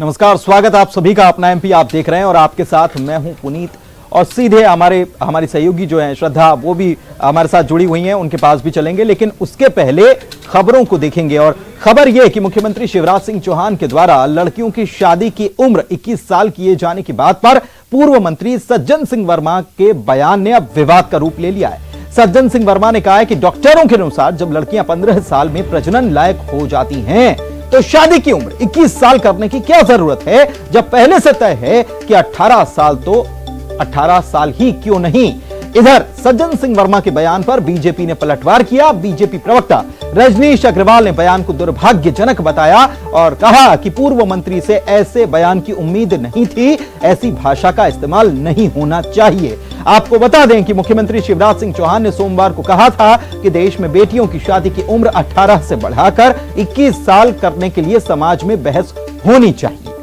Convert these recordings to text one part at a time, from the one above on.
नमस्कार, स्वागत आप सभी का अपना एमपी आप देख रहे हैं और आपके साथ मैं हूं पुनीत। और सीधे हमारी सहयोगी जो हैं श्रद्धा, वो भी हमारे साथ जुड़ी हुई हैं, उनके पास भी चलेंगे। लेकिन उसके पहले खबरों को देखेंगे और खबर यह कि मुख्यमंत्री शिवराज सिंह चौहान के द्वारा लड़कियों की शादी की उम्र 21 साल किए जाने की बात पर पूर्व मंत्री सज्जन सिंह वर्मा के बयान ने अब विवाद का रूप ले लिया है। सज्जन सिंह वर्मा ने कहा है कि डॉक्टरों के अनुसार जब लड़कियां 15 साल में प्रजनन लायक हो जाती हैं तो शादी की उम्र 21 साल करने की क्या जरूरत है, जब पहले से तय है कि 18 साल तो 18 साल ही क्यों नहीं। इधर सज्जन सिंह वर्मा के बयान पर बीजेपी ने पलटवार किया। बीजेपी प्रवक्ता रजनीश अग्रवाल ने बयान को दुर्भाग्यजनक बताया और कहा कि पूर्व मंत्री से ऐसे बयान की उम्मीद नहीं थी, ऐसी भाषा का इस्तेमाल नहीं होना चाहिए। आपको बता दें कि मुख्यमंत्री शिवराज सिंह चौहान ने सोमवार को कहा था कि देश में बेटियों की शादी की उम्र 18 से बढ़ाकर 21 साल करने के लिए समाज में बहस होनी चाहिए।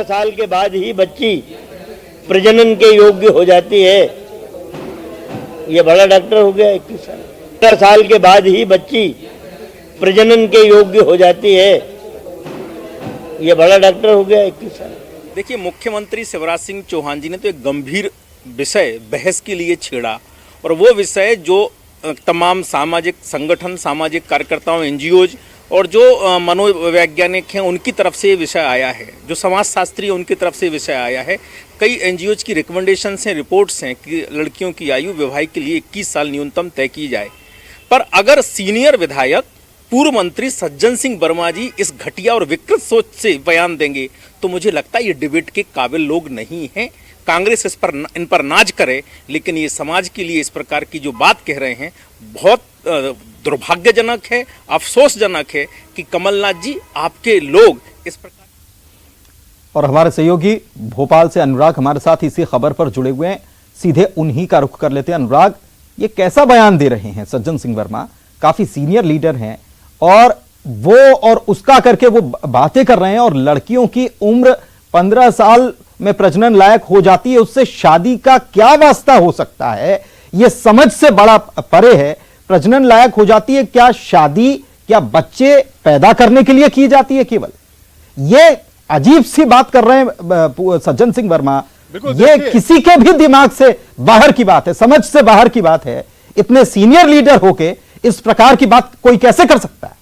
साल के बाद ही बच्ची प्रजनन के योग्य हो जाती है। ये बड़ा डॉक्टर हो गया। 21 साल के बाद ही बच्ची प्रजनन के योग्य हो जाती है। ये बड़ा डॉक्टर हो गया। 21 साल। देखिए, मुख्यमंत्री शिवराज सिंह चौहान जी ने तो एक गंभीर विषय बहस के लिए छेड़ा और वो विषय जो तमाम सामाजिक संगठन, सामाजिक कार्यकर्ताओं, एनजीओज और जो मनोवैज्ञानिक हैं उनकी तरफ से विषय आया है, जो समाजशास्त्री है उनकी तरफ से विषय आया है। कई एनजीओज की रिकमेंडेशंस हैं, रिपोर्ट्स हैं कि लड़कियों की आयु विवाह के लिए 21 साल न्यूनतम तय की जाए। पर अगर सीनियर विधायक पूर्व मंत्री सज्जन सिंह वर्मा जी इस घटिया और विकृत सोच से बयान देंगे तो मुझे लगता है ये डिबेट के काबिल लोग नहीं हैं। कांग्रेस इन पर नाज करे, लेकिन ये समाज के लिए इस प्रकार की जो बात कह रहे हैं बहुत दुर्भाग्यजनक है, अफसोसजनक है कि कमलनाथ जी आपके लोग इस प्रकार। और हमारे सहयोगी भोपाल से अनुराग हमारे साथ इसी खबर पर जुड़े हुए हैं, सीधे उन्हीं का रुख कर लेते हैं। अनुराग, ये कैसा बयान दे रहे हैं सज्जन सिंह वर्मा? काफी सीनियर लीडर हैं और वो और उसका करके वो बातें कर रहे हैं और लड़कियों की उम्र 15 साल में प्रजनन लायक हो जाती है, उससे शादी का क्या वास्ता हो सकता है? यह समझ से बड़ा परे है। प्रजनन लायक हो जाती है, क्या शादी, क्या बच्चे पैदा करने के लिए की जाती है केवल? यह अजीब सी बात कर रहे हैं सज्जन सिंह वर्मा। ये किसी के भी दिमाग से बाहर की बात है, समझ से बाहर की बात है। इतने सीनियर लीडर होके इस प्रकार की बात कोई कैसे कर सकता है?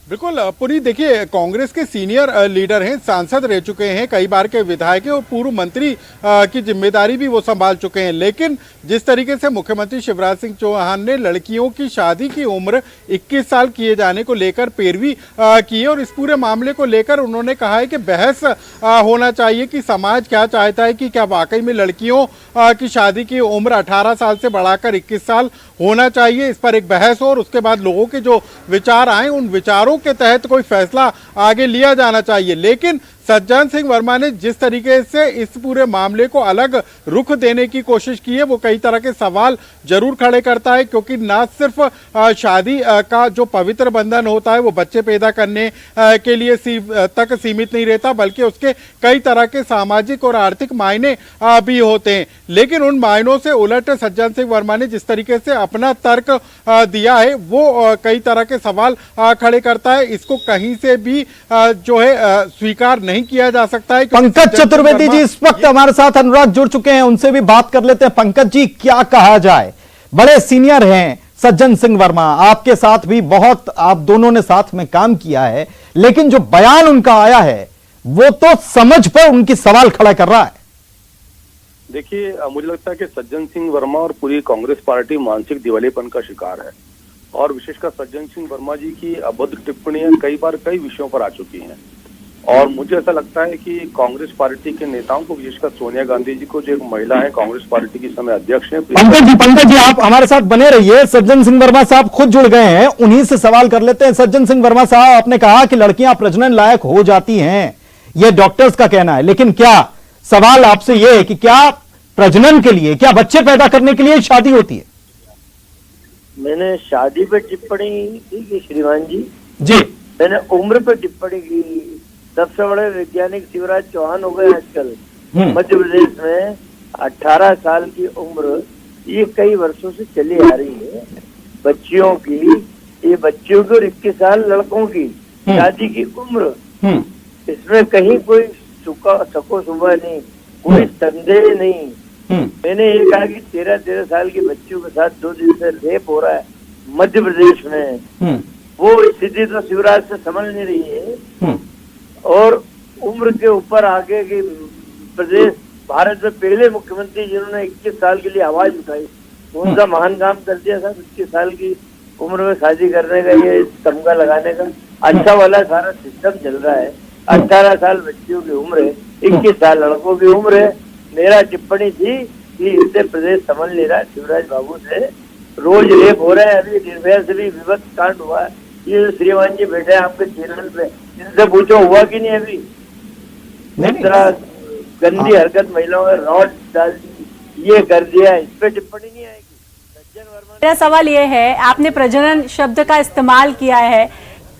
बिल्कुल पुनीत, देखिए कांग्रेस के सीनियर लीडर हैं, सांसद रह चुके हैं, कई बार के विधायक हैं और पूर्व मंत्री की जिम्मेदारी भी वो संभाल चुके हैं। लेकिन जिस तरीके से मुख्यमंत्री शिवराज सिंह चौहान ने लड़कियों की शादी की उम्र 21 साल किए जाने को लेकर पैरवी की है और इस पूरे मामले को लेकर उन्होंने कहा है कि बहस होना चाहिए कि समाज क्या चाहता है, कि क्या वाकई में लड़कियों की शादी की उम्र 18 साल से बढ़ाकर 21 साल होना चाहिए। इस पर एक बहस हो और उसके बाद लोगों के जो विचार आए उन विचारों के तहत कोई फैसला आगे लिया जाना चाहिए। लेकिन सज्जन सिंह वर्मा ने जिस तरीके से इस पूरे मामले को अलग रुख देने की कोशिश की है वो कई तरह के सवाल जरूर खड़े करता है, क्योंकि ना सिर्फ शादी का जो पवित्र बंधन होता है वो बच्चे पैदा करने के लिए तक सीमित नहीं रहता, बल्कि उसके कई तरह के सामाजिक और आर्थिक मायने भी होते हैं। लेकिन उन मायनों से उलट सज्जन सिंह वर्मा ने जिस तरीके से अपना तर्क दिया है वो कई तरह के सवाल खड़े करता है। इसको कहीं से भी जो है स्वीकार नहीं किया जा सकता है। पंकज चतुर्वेदी जी इस वक्त हमारे साथ अनुराग जुड़ चुके हैं, उनसे भी बात कर लेते हैं। पंकज जी, क्या कहा जाए? बड़े सीनियर हैं सज्जन सिंह वर्मा, आपके साथ भी बहुत, आप दोनों ने साथ में काम किया है, लेकिन जो बयान उनका आया है वो तो समझ पर उनकी सवाल खड़ा कर रहा है। देखिए, मुझे लगता है कि सज्जन सिंह वर्मा और पूरी कांग्रेस पार्टी मानसिक दिवालियेपन का शिकार है और विशेषकर सज्जन सिंह वर्मा जी की अभद्र टिप्पणियां कई बार कई विषयों पर आ चुकी हैं और मुझे ऐसा लगता है कि कांग्रेस पार्टी के नेताओं को, विशेषकर सोनिया गांधी जी को, जो एक महिला है कांग्रेस पार्टी की समय अध्यक्ष है। पंकज जी आप हमारे साथ बने रहिए। सज्जन सिंह वर्मा साहब खुद जुड़ गए हैं, उन्हीं से सवाल कर लेते हैं। सज्जन सिंह वर्मा साहब, आपने कहा कि लड़कियां प्रजनन लायक हो जाती हैं, यह डॉक्टर्स का कहना है, लेकिन क्या सवाल आपसे यह है कि क्या प्रजनन के लिए, क्या बच्चे पैदा करने के लिए शादी होती है? मैंने शादी पे टिप्पणी की श्रीमान जी, जी मैंने उम्र पे टिप्पणी की सबसे बड़े वैज्ञानिक शिवराज चौहान हो गए आजकल। मध्य प्रदेश में 18 साल की उम्र ये कई वर्षों से चली आ रही है बच्चियों की, ये बच्चियों की और 21 साल लड़कों की शादी की उम्र, इसमें कहीं कोई सको सुबह नहीं, कोई संदेह नहीं। मैंने ये कहा कि 13 साल की बच्चियों के साथ 2 दिन से रेप हो रहा है मध्य प्रदेश में, वो स्थिति तो शिवराज से समझ नहीं रही है। और उम्र के ऊपर आगे की प्रदेश भारत में पहले मुख्यमंत्री जिन्होंने 21 साल के लिए आवाज उठाई, कौन सा महान काम कर दिया था 21 साल की उम्र में शादी करने का, ये तमगा लगाने का। अच्छा वाला सारा सिस्टम चल रहा है। 18 साल बच्चियों की उम्र है, 21 साल लड़कों की उम्र है। मेरा टिप्पणी थी कि इससे प्रदेश समझ ले रहा है शिवराज बाबू से, रोज रेप हो रहा है। अभी निर्भया से भी विभत्स कांड हुआ है। ये श्रीमान जी बैठे हैं आपके चैनल पे, इनसे पूछो हुआ कि नहीं अभी? गंदी हरकत महिलाओं में रॉड डाल दी, ये कर दिया, इस पे टिप्पणी नहीं आएगी। सज्जन वर्मा, मेरा सवाल ये है, आपने प्रजनन शब्द का इस्तेमाल किया है,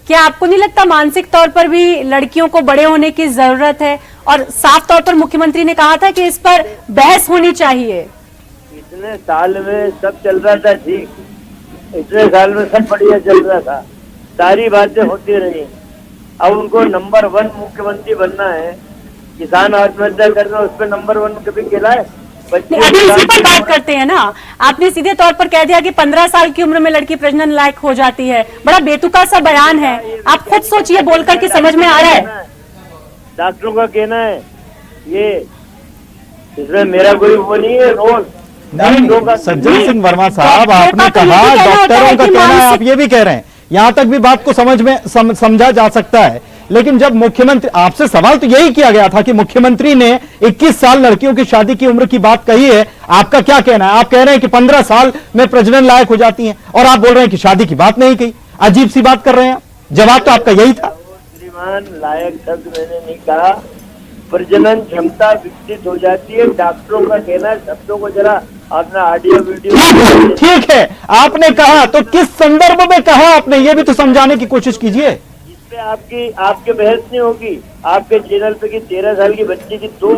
क्या आपको नहीं लगता मानसिक तौर पर भी लड़कियों को बड़े होने की जरूरत है? और साफ तौर पर मुख्यमंत्री ने कहा था कि इस पर बहस होनी चाहिए। इतने साल में सब चल रहा था ठीक, इतने साल में सब बढ़िया चल रहा था, सारी बातें होती रही। अब उनको नंबर 1 मुख्यमंत्री बनना है। किसान आत्महत्या कर रहे हैं, उस पर नंबर 1 कभी खिलाए? अभी इसी पर बात करते हैं ना। आपने सीधे तौर पर कह दिया कि 15 साल की उम्र में लड़की प्रजनन लायक हो जाती है। बड़ा बेतुका सा बयान है, आप खुद सोचिए बोलकर कि समझ में आ रहा है। डॉक्टरों का कहना है ये, इसमें मेरा कोई वो नहीं है रोल। नहीं, सज्जन सिंह वर्मा साहब, आपने कहा डॉक्टरों का कहना है, आप ये भी कह रहे हैं, यहां तक भी बात को समझ में समझा जा सकता है। लेकिन जब मुख्यमंत्री, आपसे सवाल तो यही किया गया था कि मुख्यमंत्री ने 21 साल लड़कियों की शादी की उम्र की बात कही है, आपका क्या कहना है? आप कह रहे हैं कि 15 साल में प्रजनन लायक हो जाती हैं, और आप बोल रहे हैं कि शादी की बात नहीं कही। अजीब सी बात कर रहे हैं। जवाब तो आपका यही था। श्रीमान, लायक शब्द मैंने नहीं कहा, प्रजनन क्षमता विकसित हो जाती है, डॉक्टरों का कहना है। शब्दों को जरा अपना ऑडियो वीडियो ठीक है, आपने कहा तो किस संदर्भ में कहा आपने, ये भी तो समझाने की कोशिश कीजिए। आपके बहस नहीं होगी। आपके चैनल पे कि 13 साल की बच्ची की 2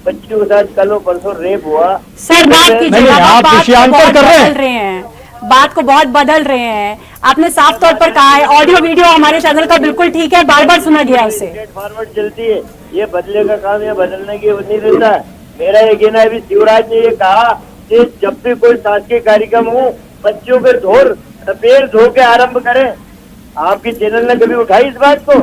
बच्चियों के साथ कल परसों रेप हुआ। सर बात कीजिए, आप विषयांतर कर रहे हैं, बात को बहुत बदल रहे हैं। आपने साफ तौर पर कहा है, ऑडियो वीडियो हमारे चैनल का बिल्कुल ठीक है, बार बार सुना गया उसे। फॉरवर्ड चलती है, ये बदले का काम या बदलने की नहीं रहता है। मेरा ये कहना है, शिवराज ने ये कहा कि जब भी कोई शासकीय कार्यक्रम हो, बच्चियों के पैर धो के आरंभ करें। आपके चैनल ने कभी उठाई इस बात को?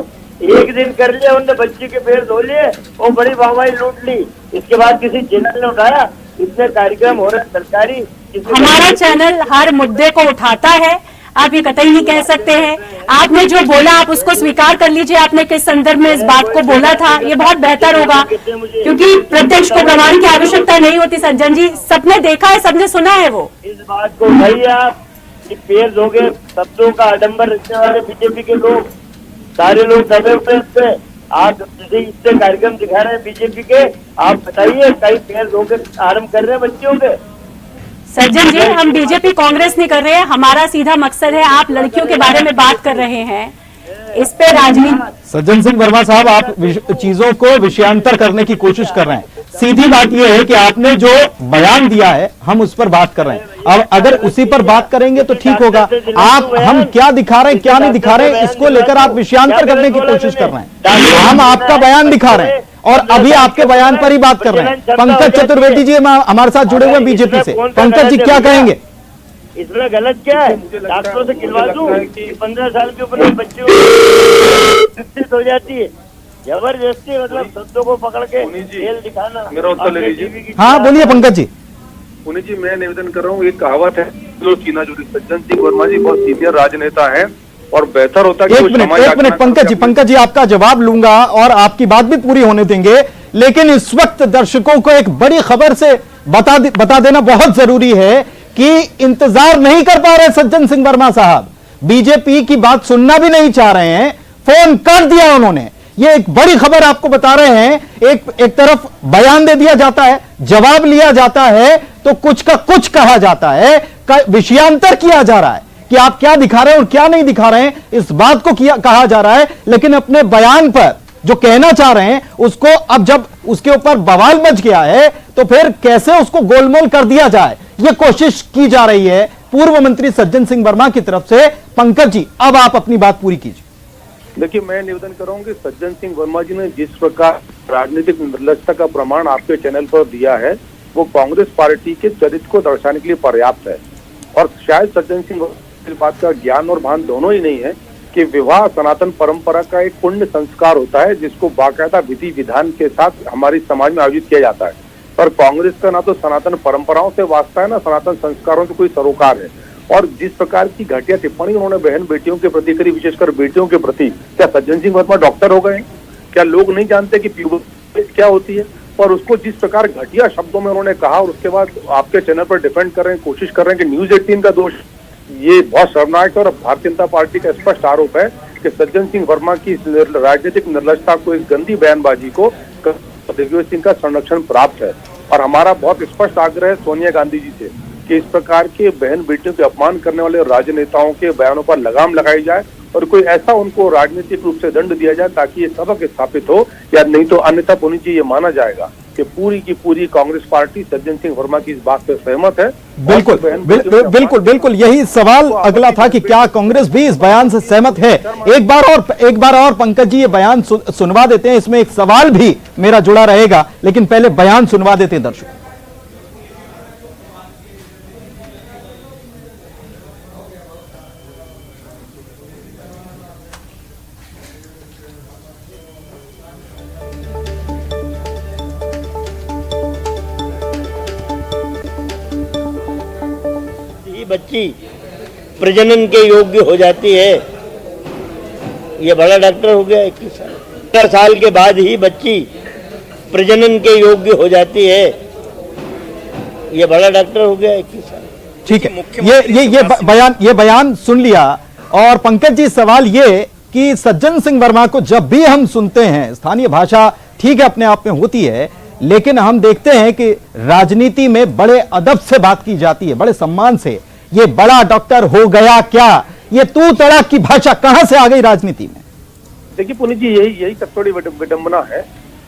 एक दिन कर लिया उनने, बच्ची के पैर धो लिए और बड़ी वाहवाही लूट ली। इसके बाद किसी चैनल ने उठाया? इतने कार्यक्रम हो रहे सरकारी, हमारा चैनल हर मुद्दे को उठाता है, आप ये कतई नहीं कह सकते हैं। आपने जो बोला आप उसको स्वीकार कर लीजिए, आपने किस संदर्भ में इस बात को बोला था, ये बहुत बेहतर होगा, क्योंकि प्रत्यक्ष को प्रमाण की आवश्यकता नहीं होती। सज्जन जी, सबने देखा है, सबने सुना है। वो इस बात को उठाइए आप कि पैर धोगे शब्दों का आडंबर रखने वाले बीजेपी के लोग, सारे लोग दबे हुए इस पे। आप इतने कार्यक्रम दिखा रहे हैं बीजेपी के, आप बताइए कई पैर धोके आरंभ कर रहे हैं बच्चियों के? सज्जन जी, हम बीजेपी कांग्रेस नहीं कर रहे हैं, हमारा सीधा मकसद है, आप लड़कियों के बारे में बात कर रहे हैं, इस पे राजनीति। सज्जन सिंह वर्मा साहब, आप चीजों को विषयांतर करने की कोशिश कर रहे हैं। सीधी बात यह है कि आपने जो बयान दिया है, हम उस पर बात कर रहे हैं। अब अगर उसी पर बात करेंगे तो ठीक होगा। आप हम क्या दिखा रहे हैं, क्या नहीं दिखा रहे हैं, इसको लेकर आप विषयांतर करने की कोशिश कर रहे हैं। हम आपका बयान दिखा रहे हैं और अभी आपके बयान पर ही बात कर रहे हैं। पंकज चतुर्वेदी जी हमारे साथ जुड़े हुए हैं बीजेपी से। पंकज जी, क्या कहेंगे? इसमें गलत क्या है? डॉक्टरों से खिलवा दूं कि 15 साल के ऊपर बच्चों विकसित हो जाती है, जबरदस्ती, मतलब शब्दों को पकड़ के खेल दिखाना। मेरा उत्तर ले लीजिए। हाँ बोलिए पंकज जी। पुनीत जी, मैं निवेदन कर रहा हूँ, एक कहावत है जो चीना जुड़ी। सज्जन सिंह वर्मा जी बहुत सीनियर राजनेता है और बेहतर होता है। एक मिनट पंकज जी, आपका जवाब लूंगा और आपकी बात भी पूरी होने देंगे, लेकिन इस वक्त दर्शकों को एक बड़ी खबर से बता देना बहुत जरूरी है कि इंतजार नहीं कर पा रहे सज्जन सिंह वर्मा साहब, बीजेपी की बात सुनना भी नहीं चाह रहे हैं, फोन कर दिया उन्होंने। ये एक बड़ी खबर आपको बता रहे हैं। एक तरफ बयान दे दिया जाता है, जवाब लिया जाता है, तो कुछ का कुछ कहा जाता है, विषयांतर किया जा रहा है कि आप क्या दिखा रहे हैं और क्या नहीं दिखा रहे हैं, इस बात को कहा जा रहा है। लेकिन अपने बयान पर जो कहना चाह रहे हैं उसको अब जब उसके ऊपर बवाल मच गया है तो फिर कैसे उसको गोलमोल कर दिया जाए, यह कोशिश की जा रही है पूर्व मंत्री सज्जन सिंह वर्मा की तरफ से। पंकज जी, अब आप अपनी बात पूरी कीजिए। देखिए, मैं निवेदन कर रहा हूँ कि सज्जन सिंह वर्मा जी ने जिस प्रकार राजनीतिक निर्लजता का प्रमाण आपके चैनल पर दिया है वो कांग्रेस पार्टी के चरित्र को दर्शाने के लिए पर्याप्त है। और शायद सज्जन सिंह वर्मा इस बात का ज्ञान और भान दोनों ही नहीं है कि विवाह सनातन परंपरा का एक पुण्य संस्कार होता है जिसको बाकायदा विधि विधान के साथ हमारे समाज में आयोजित किया जाता है। पर कांग्रेस का ना तो सनातन परंपराओं से वास्ता है ना सनातन संस्कारों से कोई सरोकार है। और जिस प्रकार की घटिया टिप्पणी उन्होंने बहन बेटियों के प्रति करी, विशेषकर बेटियों के प्रति, क्या सज्जन सिंह वर्मा डॉक्टर हो गए? क्या लोग नहीं जानते कि प्यूबर्टी क्या होती है? और उसको जिस प्रकार घटिया शब्दों में उन्होंने कहा और उसके बाद आपके चैनल पर डिफेंड कर रहे हैं, कोशिश कर रहे हैं कि न्यूज 18 का दोष, ये बहुत शर्मनाक है। और भारतीय जनता पार्टी का स्पष्ट आरोप है कि सज्जन सिंह वर्मा की राजनीतिक निर्लजता को, इस गंदी बयानबाजी को दिग्विजय सिंह का संरक्षण प्राप्त है। और हमारा बहुत स्पष्ट आग्रह है सोनिया गांधी जी से कि इस प्रकार के बहन बेटियों के अपमान करने वाले राजनेताओं के बयानों पर लगाम लगाई जाए और कोई ऐसा उनको राजनीतिक रूप से दंड दिया जाए ताकि ये सबक स्थापित हो, या नहीं तो अन्यथा पुनीत जी ये माना जाएगा कि पूरी की पूरी कांग्रेस पार्टी सज्जन सिंह वर्मा की इस बात पर सहमत है। बिल्कुल बिल्कुल बिल्कुल यही सवाल अगला था कि क्या कांग्रेस भी इस बयान से सहमत है। एक बार और पंकज जी ये बयान सुनवा देते हैं, इसमें एक सवाल भी मेरा जुड़ा रहेगा, लेकिन पहले बयान सुनवा देते हैं दर्शक। बच्ची प्रजनन के योग्य हो जाती है। ये बड़ा डॉक्टर हो गया 21 साल के बाद ही बच्ची प्रजनन के योग्य हो जाती है। ये बड़ा डॉक्टर हो गया 21 साल। ठीक है, ये बयान सुन लिया। और पंकज जी, सवाल ये कि सज्जन सिंह वर्मा को जब भी हम सुनते हैं, स्थानीय भाषा ठीक है अपने आप में होती है, लेकिन हम देखते हैं कि राजनीति में बड़े अदब से बात की जाती है, बड़े सम्मान से। ये बड़ा डॉक्टर हो गया क्या, ये तू तड़ाक की भाषा कहां से आ गई राजनीति में? देखिए पुनीत जी, यही सबसे बड़ी विडंबना है।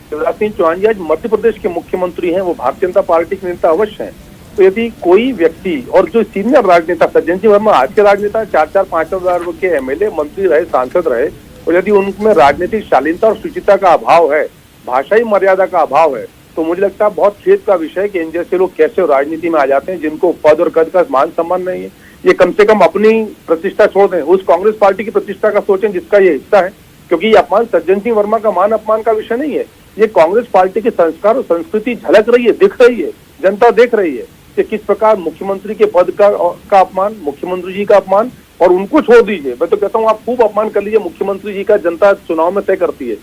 शिवराज सिंह चौहान जी आज मध्य प्रदेश के मुख्यमंत्री हैं, वो भारतीय जनता पार्टी के नेता अवश्य हैं। तो यदि कोई व्यक्ति और जो सीनियर राजनेता सज्जन सिंह वर्मा आज के राजनेता 4-5 हजार के एमएलए, मंत्री रहे, सांसद रहे, और यदि उनमें राजनीतिक शालीनता और शुचिता का अभाव है, भाषाई मर्यादा का अभाव है, तो मुझे लगता है बहुत खेद का विषय है कि इन जैसे लोग कैसे राजनीति में आ जाते हैं जिनको पद और कद का मान सम्मान नहीं है। ये कम से कम अपनी प्रतिष्ठा छोड़ दें, उस कांग्रेस पार्टी की प्रतिष्ठा का सोचें जिसका ये हिस्सा है। क्योंकि ये अपमान सज्जन सिंह वर्मा का मान अपमान का विषय नहीं है, ये कांग्रेस पार्टी के संस्कार और संस्कृति झलक रही है, दिख रही है, जनता देख रही है कि किस प्रकार मुख्यमंत्री के पद का अपमान, मुख्यमंत्री जी का अपमान। और उनको छोड़ दीजिए, मैं तो कहता हूँ आप खूब अपमान कर लीजिए, मुख्यमंत्री जी का जनता चुनाव में तय करती है।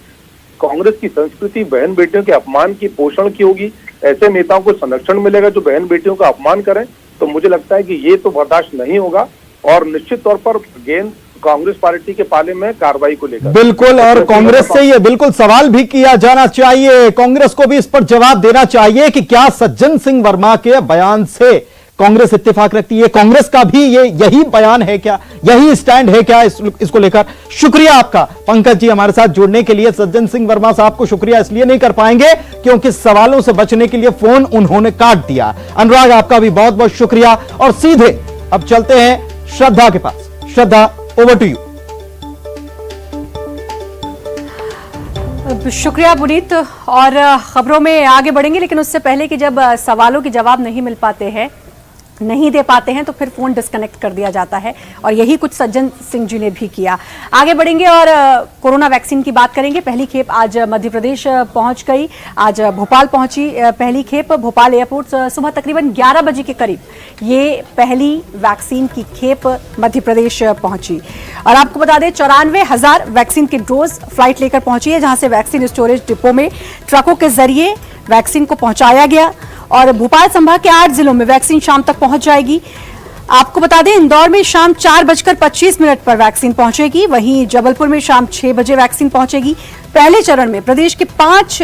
कांग्रेस की संस्कृति बहन बेटियों के अपमान की, पोषण की होगी। ऐसे नेताओं को संरक्षण मिलेगा जो बहन बेटियों का अपमान करें। तो मुझे लगता है कि ये तो बर्दाश्त नहीं होगा और निश्चित तौर पर गेंद कांग्रेस पार्टी के पाले में कार्रवाई को लेकर। बिल्कुल, और कांग्रेस से ये बिल्कुल सवाल भी किया जाना चाहिए, कांग्रेस को भी इस पर जवाब देना चाहिए कि क्या सज्जन सिंह वर्मा के बयान से कांग्रेस इत्तेफाक रखती है? कांग्रेस का भी ये यही बयान है क्या, यही स्टैंड है क्या इसको लेकर? शुक्रिया आपका पंकज जी हमारे साथ जुड़ने के लिए। सज्जन सिंह वर्मा साहब को शुक्रिया इसलिए नहीं कर पाएंगे क्योंकि सवालों से बचने के लिए फोन उन्होंने काट दिया। अनुराग, आपका भी बहुत बहुत शुक्रिया। और सीधे अब चलते हैं श्रद्धा के पास। श्रद्धा, ओवर टू यू। शुक्रिया पुनीत। और खबरों में आगे बढ़ेंगे, लेकिन उससे पहले कि जब सवालों के जवाब नहीं मिल पाते हैं, नहीं दे पाते हैं, तो फिर फोन डिस्कनेक्ट कर दिया जाता है, और यही कुछ सज्जन सिंह जी ने भी किया। आगे बढ़ेंगे और कोरोना वैक्सीन की बात करेंगे। पहली खेप आज मध्य प्रदेश पहुंच गई, आज भोपाल पहुंची पहली खेप। भोपाल एयरपोर्ट सुबह तकरीबन 11 बजे के करीब ये पहली वैक्सीन की खेप मध्य प्रदेश पहुंची। और आपको बता दें 94,000 वैक्सीन की डोज फ्लाइट लेकर पहुंची है, जहां से वैक्सीन स्टोरेज डिपो में ट्रकों के जरिए वैक्सीन को पहुंचाया गया। और भोपाल संभाग के 8 जिलों में वैक्सीन शाम तक पहुंच जाएगी। आपको बता दें इंदौर में शाम 4:25 पर वैक्सीन पहुंचेगी, वहीं जबलपुर में शाम 6 बजे वैक्सीन पहुंचेगी। पहले चरण में प्रदेश के 5